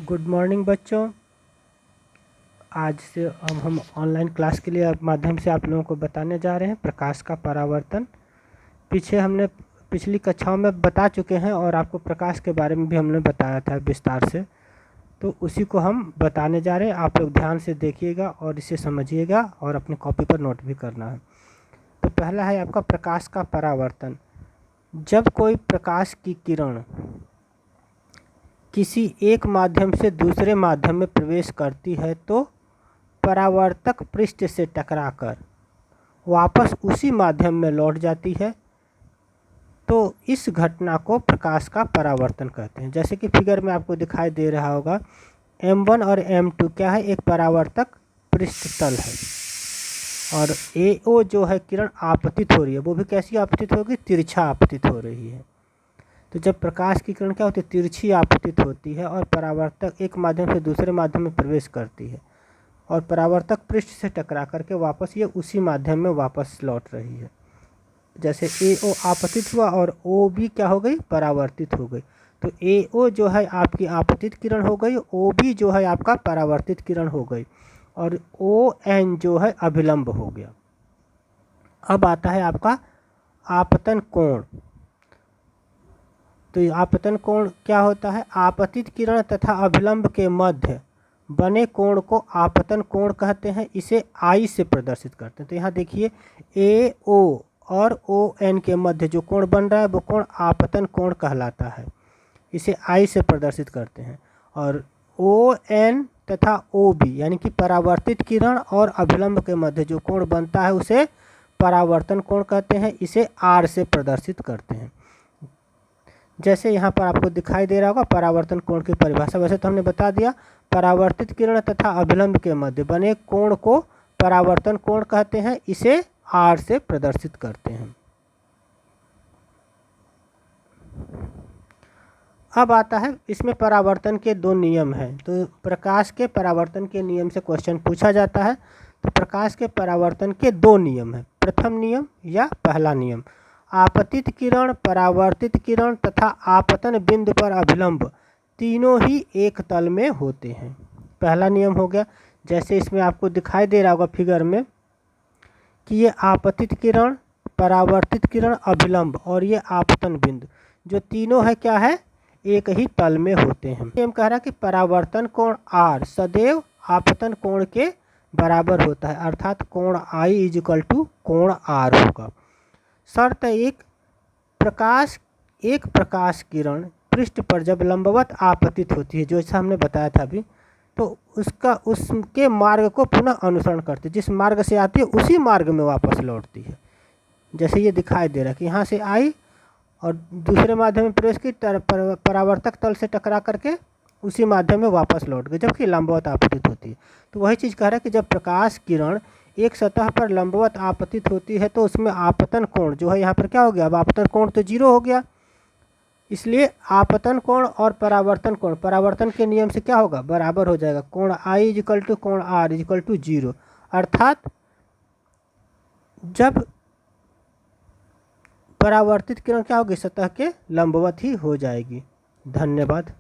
Good morning बच्चों। आज से अब हम ऑनलाइन क्लास के लिए माध्यम से आप लोगों को बताने जा रहे हैं प्रकाश का परावर्तन। पीछे हमने पिछली कक्षाओं में बता चुके हैं और आपको प्रकाश के बारे में भी हमने बताया था विस्तार से, तो उसी को हम बताने जा रहे हैं। आप लोग ध्यान से देखिएगा और इसे समझिएगा और अपनी कॉपी पर नोट भी करना है। तो पहला है आपका प्रकाश का परावर्तन। जब कोई प्रकाश की किरण किसी एक माध्यम से दूसरे माध्यम में प्रवेश करती है तो परावर्तक पृष्ठ से टकराकर वापस उसी माध्यम में लौट जाती है, तो इस घटना को प्रकाश का परावर्तन कहते हैं। जैसे कि फिगर में आपको दिखाई दे रहा होगा, M1 और M2 क्या है, एक परावर्तक पृष्ठ तल है और AO जो है किरण आपतित हो रही है, वो भी कैसी आपतित होगी, तिरछा आपतित हो रही है। तो जब प्रकाश की किरण क्या होती है, तिरछी आपतित होती है और परावर्तक एक माध्यम से दूसरे माध्यम में प्रवेश करती है और परावर्तक पृष्ठ से टकरा करके वापस ये उसी माध्यम में वापस लौट रही है। जैसे AO आपतित हुआ और OB क्या हो गई, परावर्तित हो गई। तो AO जो है आपकी आपतित किरण हो गई, OB जो है आपका परावर्तित किरण हो गई और ON जो है अभिलंब हो गया। अब आता है आपका आपतन कोण। तो आपतन कोण क्या होता है, आपतित किरण तथा अभिलंब के मध्य बने कोण को आपतन कोण कहते हैं। इसे I से प्रदर्शित करते हैं। तो यहाँ देखिए AO और ON के मध्य जो कोण बन रहा है वो कोण आपतन कोण कहलाता है। इसे I से प्रदर्शित करते हैं। और ON तथा OB यानी कि परावर्तित किरण और अभिलंब के मध्य जो कोण बनता है उसे परावर्तन कोण कहते हैं। इसे R से प्रदर्शित करते हैं। जैसे यहाँ पर आपको दिखाई दे रहा होगा परावर्तन कोण की परिभाषा, वैसे तो हमने बता दिया, परावर्तित किरण तथा अभिलंब के मध्य बने कोण को परावर्तन कोण कहते हैं। इसे R से प्रदर्शित करते हैं। अब आता है इसमें परावर्तन के दो नियम हैं। तो प्रकाश के परावर्तन के नियम से क्वेश्चन पूछा जाता है। तो प्रकाश के परावर्तन के दो नियम हैं। प्रथम नियम या पहला नियम, आपतित किरण, परावर्तित किरण तथा आपतन बिंदु पर अभिलंब तीनों ही एक तल में होते हैं। पहला नियम हो गया, जैसे इसमें आपको दिखाई दे रहा होगा फिगर में कि ये आपतित किरण, परावर्तित किरण, अभिलंब और ये आपतन बिंदु जो तीनों है क्या है, एक ही तल में होते हैं। नियम कह रहा है कि परावर्तन कोण R सदैव आपतन कोण के बराबर होता है, अर्थात कोण I इक्वल टू कोण R होगा। शर्त एक प्रकाश किरण पृष्ठ पर जब लंबवत आपतित होती है, जो ऐसा हमने बताया था अभी, तो उसके मार्ग को पुनः अनुसरण करती है। जिस मार्ग से आती है उसी मार्ग में वापस लौटती है। जैसे ये दिखाई दे रहा है कि यहाँ से आई और दूसरे माध्यम में प्रवेश की, परावर्तक तल से टकरा करके उसी माध्यम में वापस लौट गई, जबकि लंबवत आपतित होती है। तो वही चीज़ कह रहा है कि जब प्रकाश किरण एक सतह पर लंबवत आपतित होती है तो उसमें आपतन कोण जो है यहाँ पर क्या हो गया, अब आपतन कोण तो 0 हो गया, इसलिए आपतन कोण और परावर्तन कोण परावर्तन के नियम से क्या होगा, बराबर हो जाएगा। कोण I इक्वल टू कोण R इक्वल टू 0, अर्थात जब परावर्तित किरण क्या होगी, सतह के लंबवत ही हो जाएगी। धन्यवाद।